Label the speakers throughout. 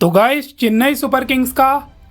Speaker 1: तो guys Chennai super Kings का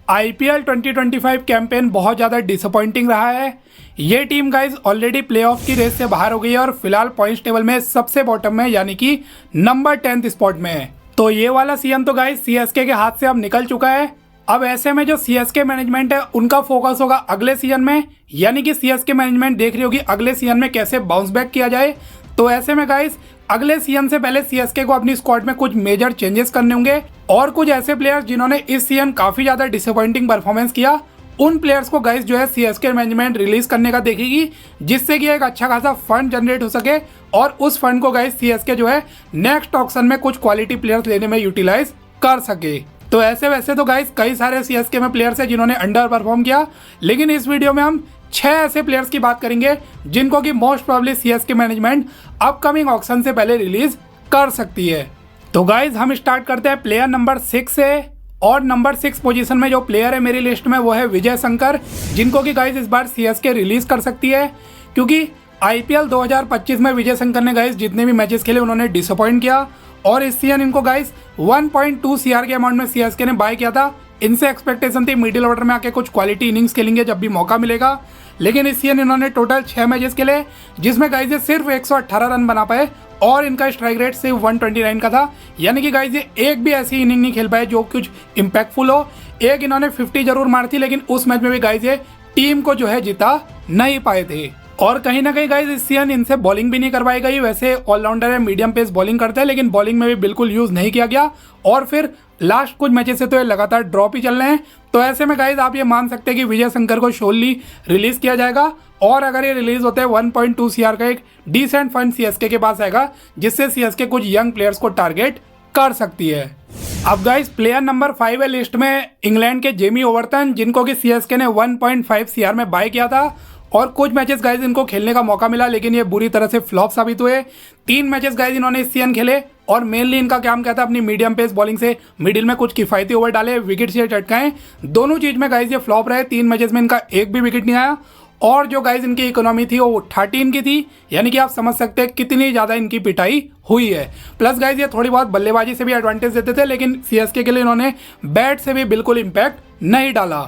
Speaker 1: IPL 2025 campaign बहुत ज़्यादा डिसअपॉइंटिंग रहा है। ये टीम गाइस ऑलरेडी प्लेऑफ की रेस से बाहर हो गई है और फिलहाल पॉइंट्स टेबल में सबसे बॉटम में यानी कि नंबर 10th स्पॉट में है। तो ये वाला सीजन तो गाइस सीएसके के हाथ से अब निकल चुका है। अब ऐसे में जो सीएसके मैनेजमेंट है उनका फोकस होगा अगले सीजन में, यानी कि सीएसके मैनेजमेंट देख रही होगी अगले सीजन में कैसे बाउंस बैक किया जाए। तो ऐसे में गाइस अगले सीजन से पहले सीएसके को अपनी स्क्वाड में कुछ मेजर चेंजेस करने होंगे और कुछ ऐसे प्लेयर्स जिन्होंने इस सीजन काफी ज्यादा डिसअपॉइंटिंग परफॉर्मेंस किया उन प्लेयर्स को गाइस जो है सीएसके मैनेजमेंट रिलीज करने का देखेगी, जिससे कि एक अच्छा खासा फंड जनरेट हो सके और उस फंड को गाइस सीएसके जो है नेक्स्ट ऑक्शन में कुछ क्वालिटी प्लेयर्स लेने में यूटिलाइज कर सके। तो ऐसे वैसे तो गाइस कई सारे सीएसके में प्लेयर्स हैं जिन्होंने अंडर परफॉर्म किया, लेकिन इस वीडियो में हम 6 ऐसे प्लेयर्स की बात करेंगे जिनको कि most probably CSK management upcoming auction से पहले रिलीज कर सकती है। तो गाइस हम स्टार्ट करते हैं प्लेयर नंबर 6 से, और नंबर 6 पोजीशन में जो प्लेयर है मेरी लिस्ट में वो है विजय शंकर, जिनको कि गाइस इस बार सीएसके रिलीज कर सकती है, क्योंकि आईपीएल 2025 में विजय शंकर ने गाइस जितने भी मैचेस खेले उन्होंने डिसअपॉइंट किया और इस सीजन इनको गाइस 1.2 सीआर के अमाउंट में सीएसके ने बाय किया था। इनसे एक्सपेक्टेशन थी मिडिल ऑर्डर में आके कुछ क्वालिटी इनिंग्स खेलेंगे जब भी मौका मिलेगा, लेकिन इस सीजन इन्होंने टोटल 6 मैचेस खेले जिसमें गाइस ये सिर्फ 118 रन बना पाए और इनका स्ट्राइक रेट सिर्फ 129 का था, यानी कि गाइस ये एक भी ऐसी इनिंग नहीं खेल पाए जो कुछ इम्पैक्टफुल हो। एक इन्होंने 50 जरूर मारी थी, लेकिन उस मैच में भी गाइस ये टीम को जो है जिता नहीं पाए थे। और कहीं ना कहीं गाइस इस सीजन इनसे बॉलिंग भी नहीं करवाई गई। वैसे ऑलराउंडर है, मीडियम पेस बॉलिंग करते हैं, लेकिन बॉलिंग में भी बिल्कुल यूज नहीं किया गया और फिर लास्ट कुछ मैचेस से तो ये लगातार ड्रॉप ही चल रहे हैं। तो ऐसे में गाइस आप ये मान सकते हैं कि विजय शंकर को शोरली रिलीज किया जाएगा और अगर ये रिलीज होते हैं 1.2 सीआर का एक डिसेंट फंड सीएसके के पास आएगा, जिससे सीएसके कुछ यंग प्लेयर्स को टारगेट कर सकती है। अब गाइस प्लेयर नंबर 5 है लिस्ट में इंग्लैंड के जेमी ओवरटन, जिनको कि सीएसके ने 1.5 सीआर में बाय किया था और कुछ मैचेस गाइस इनको खेलने का मौका मिला, लेकिन ये बुरी तरह से फ्लॉप साबित हुए। 3 मैचेस गाइस इन्होंने इस सीजन खेले और मेनली इनका काम क्या था, अपनी मीडियम पेस बॉलिंग से मिडिल में कुछ किफायती ओवर डाले, विकेट से चटकाएं। दोनों चीज में गाइस ये फ्लॉप रहे। 3 मैचेस में इनका एक भी विकेट नहीं आया और जो गाइस इनकी इकोनॉमी थी वो 13 की थी, यानी कि आप समझ सकते हैं कितनी ज़्यादा इनकी पिटाई हुई है। प्लस गाइस ये थोड़ी बहुत बल्लेबाजी से भी एडवांटेज देते थे, लेकिन सीएसके के लिए इन्होंने बैट से भी बिल्कुल इम्पैक्ट नहीं डाला।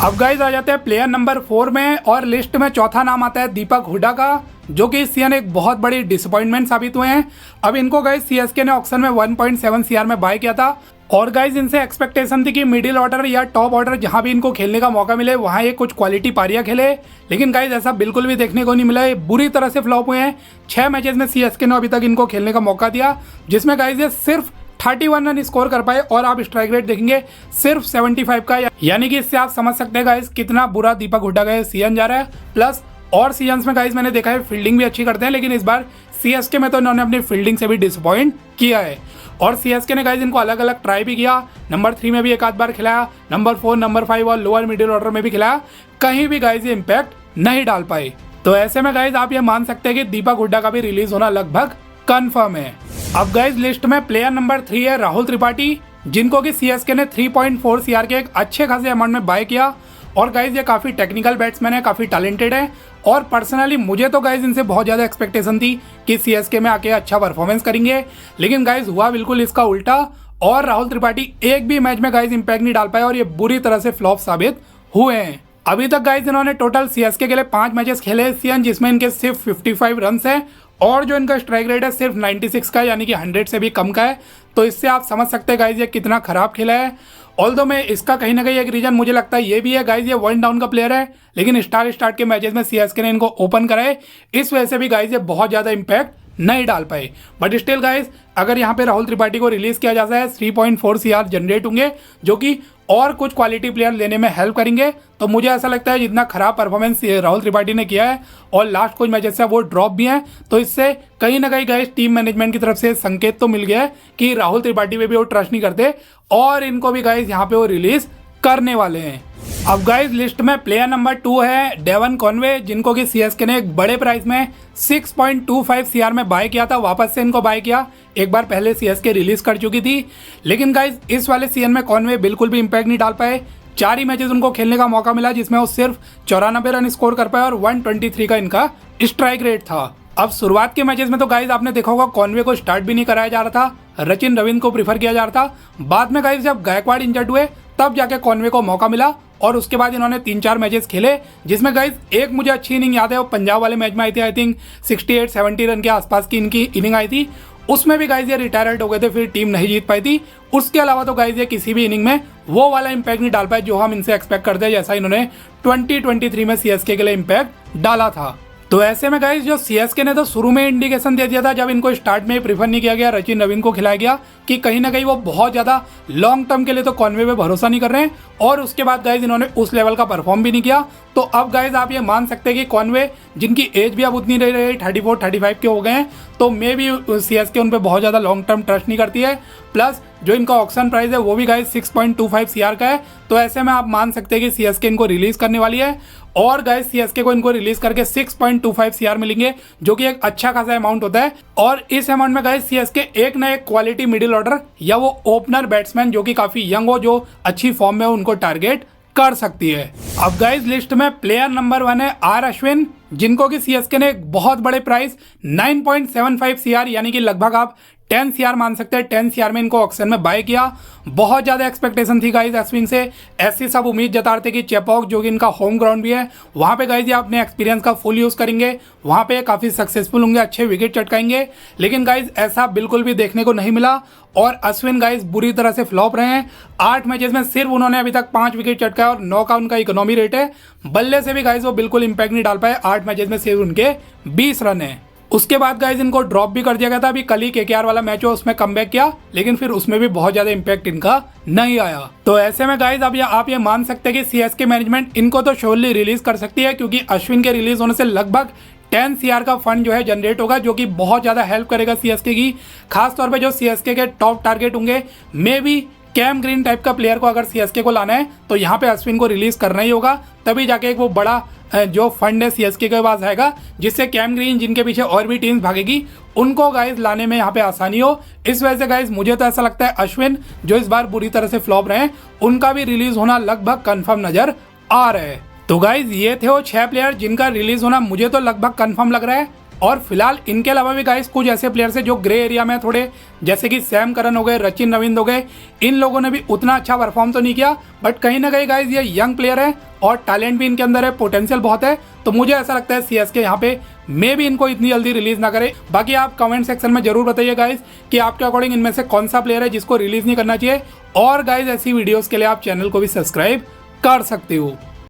Speaker 1: अब गाइस आ जाते हैं प्लेयर नंबर 4 में और लिस्ट में चौथा नाम आता है दीपक हुड्डा का, जो कि इस सीजन एक बहुत बड़ी डिसअपॉइंटमेंट साबित हुए हैं। अब इनको गाइस सीएसके ने ऑक्शन में 1.7 सीआर में बाय किया था और गाइस इनसे एक्सपेक्टेशन थी कि मिडिल ऑर्डर या टॉप ऑर्डर जहां भी इनको खेलने का मौका मिले वहां ये कुछ क्वालिटी पारियां खेले, लेकिन गाइस ऐसा बिल्कुल भी देखने को नहीं मिला। ये बुरी तरह से फ्लॉप हुए हैं। 6 मैचेस में सीएसके ने अभी तक इनको खेलने का मौका दिया, जिसमें गाइस ये सिर्फ 31 रन स्कोर कर पाए और आप स्ट्राइक रेट देखेंगे सिर्फ 75 का, यानी कि इससे आप समझ सकते हैं गाइस कितना बुरा दीपक हुड्डा का सीजन जा रहा है। प्लस और सीजन्स में गाइस मैंने देखा है फील्डिंग भी अच्छी करते हैं, लेकिन इस बार सीएसके में तो इन्होंने अपनी फील्डिंग से भी डिसअपॉइंट किया है और सीएसके ने गाइस इनको अलग अलग ट्राई भी किया। नंबर 3 में भी एक आध बार खिलाया, नंबर 4, नंबर 5 और लोअर मिडिल ऑर्डर में भी खिलाया, कहीं भी गाइस ये इम्पैक्ट नहीं डाल पाए। तो ऐसे में गाइस आप ये मान सकते हैं कि दीपक हुड्डा का भी रिलीज होना लगभग कंफर्म है। अब गाइस लिस्ट में प्लेयर नंबर 3 है राहुल त्रिपाठी, जिनको कि सीएसके ने 3.4 सीआर के एक अच्छे खासे अमाउंट में बाय किया और गाइस ये काफ़ी टेक्निकल बैट्समैन है, काफ़ी टैलेंटेड है और पर्सनली मुझे तो गाइस इनसे बहुत ज़्यादा एक्सपेक्टेशन थी कि सीएसके में आके अच्छा परफॉर्मेंस करेंगे, लेकिन गाइस हुआ बिल्कुल इसका उल्टा और राहुल त्रिपाठी एक भी मैच में गाइस इम्पैक्ट नहीं डाल पाए और ये बुरी तरह से फ्लॉप साबित हुए हैं। अभी तक गाइस इन्होंने टोटल सीएसके के लिए 5 मैचेस खेले इस सीजन, जिसमें इनके सिर्फ 55 रन है और जो इनका स्ट्राइक रेट है सिर्फ 96 का, यानी कि 100 से भी कम का है। तो इससे आप समझ सकते हैं गाइस ये कितना खराब खेला है। ऑल्दो में इसका कहीं ना कहीं एक रीजन मुझे लगता है ये भी है गाइस, ये 1 डाउन का प्लेयर है, लेकिन स्टार्ट के मैचेस में सीएसके ने इनको ओपन कराए, इस वजह से भी गाइस ये बहुत ज़्यादा इम्पैक्ट नहीं डाल पाए। बट स्टिल गाइस अगर यहाँ पे राहुल त्रिपाठी को रिलीज किया जाता है 3.4 सीआर जनरेट होंगे, जो कि और कुछ क्वालिटी प्लेयर लेने में हेल्प करेंगे। तो मुझे ऐसा लगता है जितना खराब परफॉर्मेंस राहुल त्रिपाठी ने किया है और लास्ट कुछ मैचेस से वो ड्रॉप भी हैं, तो इससे कहीं ना कहीं गाइस टीम मैनेजमेंट की तरफ से संकेत तो मिल गया है कि राहुल त्रिपाठी पे भी वो ट्रस्ट नहीं करते और इनको भी गाइस यहाँ पे वो रिलीज करने वाले हैं। अब गाइस लिस्ट में प्लेयर नंबर 2 है डेवन कॉनवे, जिनको कि सीएसके ने एक बड़े प्राइस में 6.25 सीआर में बाय किया था। वापस से इनको बाय किया, एक बार पहले सीएसके रिलीज कर चुकी थी, लेकिन गाइस इस वाले सीजन में कॉनवे बिल्कुल भी इम्पैक्ट नहीं डाल पाए। 4 ही मैचेस उनको खेलने का मौका मिला, जिसमें वो सिर्फ 94 रन स्कोर कर पाए और 123 का इनका स्ट्राइक रेट था। अब शुरुआत के मैचेस में तो गाइस आपने देखा होगा कॉनवे को स्टार्ट भी नहीं कराया जा रहा था, रचिन रविंद्र को प्रीफर किया जा रहा था। बाद में गाइस जब गायकवाड़ इंजर्ड हुए तब जाके कॉनवे को मौका मिला और उसके बाद इन्होंने 3-4 मैचेस खेले, जिसमें गाइस एक मुझे अच्छी इनिंग याद है, वो पंजाब वाले मैच में आई थी। आई थिंक 68-70 रन के आसपास की इनकी इनिंग आई थी। उसमें भी गाइस ये रिटायर्ड हो गए थे, फिर टीम नहीं जीत पाई थी। उसके अलावा तो गाइस ये किसी भी इनिंग में वो वाला इंपैक्ट नहीं डाल पाए जो हम इनसे एक्सपेक्ट करते हैं, जैसा इन्होंने 2023 में सीएसके के लिए इंपैक्ट डाला था। तो ऐसे में गाइस जो सीएसके ने तो शुरू में इंडिकेशन दे दिया था जब इनको स्टार्ट में प्रीफर नहीं किया गया, रचिन रविंद्र को खिलाया गया, कि कहीं ना कहीं वो बहुत ज़्यादा लॉन्ग टर्म के लिए तो कॉनवे पे भरोसा नहीं कर रहे हैं। और उसके बाद गाइस इन्होंने उस लेवल का परफॉर्म भी नहीं किया। तो अब गाइस आप ये मान सकते हैं कि कॉनवे, जिनकी एज भी अब उतनी रही रही 34-35 के हो गए हैं, तो मे भी सीएसके उन पर बहुत ज़्यादा लॉन्ग टर्म ट्रस्ट नहीं करती है। प्लस जो इनका ऑक्शन प्राइस है वो भी गाइस 6.25 CR का है। तो ऐसे में आप मान सकते हैं कि सीएसके इनको रिलीज करने वाली है और गाइस सीएसके को इनको रिलीज करके 6.25 CR मिलेंगे, जो कि एक अच्छा खासा अमाउंट होता है। और इस अमाउंट में गाइस सीएसके एक ना एक क्वालिटी मिडिल ऑर्डर या वो ओपनर बैट्समैन जो कि काफी यंग हो, जो अच्छी फॉर्म में, उनको टारगेट कर सकती है। अब गाइस लिस्ट में प्लेयर नंबर 1 है आर अश्विन, जिनको कि सीएसके ने एक बहुत बड़े प्राइस 9.75 CR यानी कि लगभग आप 10 CR मान सकते हैं, 10 CR में इनको ऑक्शन में बाय किया। बहुत ज़्यादा एक्सपेक्टेशन थी गाइस अश्विन से, ऐसी सब उम्मीद जता रहे थे कि चेपॉक, जो कि इनका होम ग्राउंड भी है, वहाँ पे गाइस ये अपने एक्सपीरियंस का फुल यूज़ करेंगे, वहाँ पे काफ़ी सक्सेसफुल होंगे, अच्छे विकेट चटकाएंगे। लेकिन गाइस ऐसा बिल्कुल भी देखने को नहीं मिला और अश्विन गाइस बुरी तरह से फ्लॉप रहे हैं। 8 मैचेस में सिर्फ उन्होंने अभी तक 5 विकेट चटकाए और 9 का उनका इकोनॉमी रेट है। बल्ले से भी गाइस वो बिल्कुल इंपैक्ट नहीं डाल पाए, 8 मैचेस में सिर्फ उनके 20 रन है। उसके बाद गाइस इनको ड्रॉप भी कर दिया गया था। अभी कल ही केकेआर वाला मैच हो उसमें कमबैक किया, लेकिन फिर उसमें भी बहुत ज्यादा इंपैक्ट इनका नहीं आया। तो ऐसे में गाइस अब आप ये मान सकते हैं कि सीएसके मैनेजमेंट इनको तो श्योरली रिलीज कर सकती है, क्योंकि अश्विन के रिलीज होने से लगभग 10 CR का फंड जो है जनरेट होगा, जो कि बहुत ज्यादा हेल्प करेगा सीएसके की। खासतौर पर जो सीएसके के टॉप टारगेट होंगे, may be Cam Green type का प्लेयर को अगर सीएसके को लाना है तो यहाँ पे अश्विन को रिलीज करना ही होगा, तभी जाके एक वो बड़ा जो फंड है सीएसके के पास आएगा, जिससे कैम ग्रीन, जिनके पीछे और भी टीम्स भागेगी, उनको गाइस लाने में यहाँ पे आसानी हो। इस वजह से गाइस मुझे तो ऐसा लगता है अश्विन, जो इस बार बुरी तरह से फ्लॉप रहे हैं, उनका भी रिलीज होना लगभग कंफर्म नजर आ रहा है। तो गाइस ये थे वो 6 प्लेयर जिनका रिलीज होना मुझे तो लगभग कंफर्म लग रहा है। और फिलहाल इनके अलावा भी गाइस कुछ ऐसे प्लेयर्स हैं जो ग्रे एरिया में थोड़े, जैसे कि सैम करन हो गए, रचिन रविंद्र हो गए, इन लोगों ने भी उतना अच्छा परफॉर्म तो नहीं किया, बट कहीं ना कहीं गाइस ये यंग प्लेयर है और टैलेंट भी इनके अंदर है, पोटेंशियल बहुत है। तो मुझे ऐसा लगता है सीएसके यहाँ पे मे भी इनको इतनी जल्दी रिलीज ना करे। बाकी आप कमेंट सेक्शन में जरूर बताइए गाइस कि आपके अकॉर्डिंग इनमें से कौन सा प्लेयर है जिसको रिलीज नहीं करना चाहिए। और गाइस ऐसी वीडियोस के लिए आप चैनल को भी सब्सक्राइब कर सकते हो।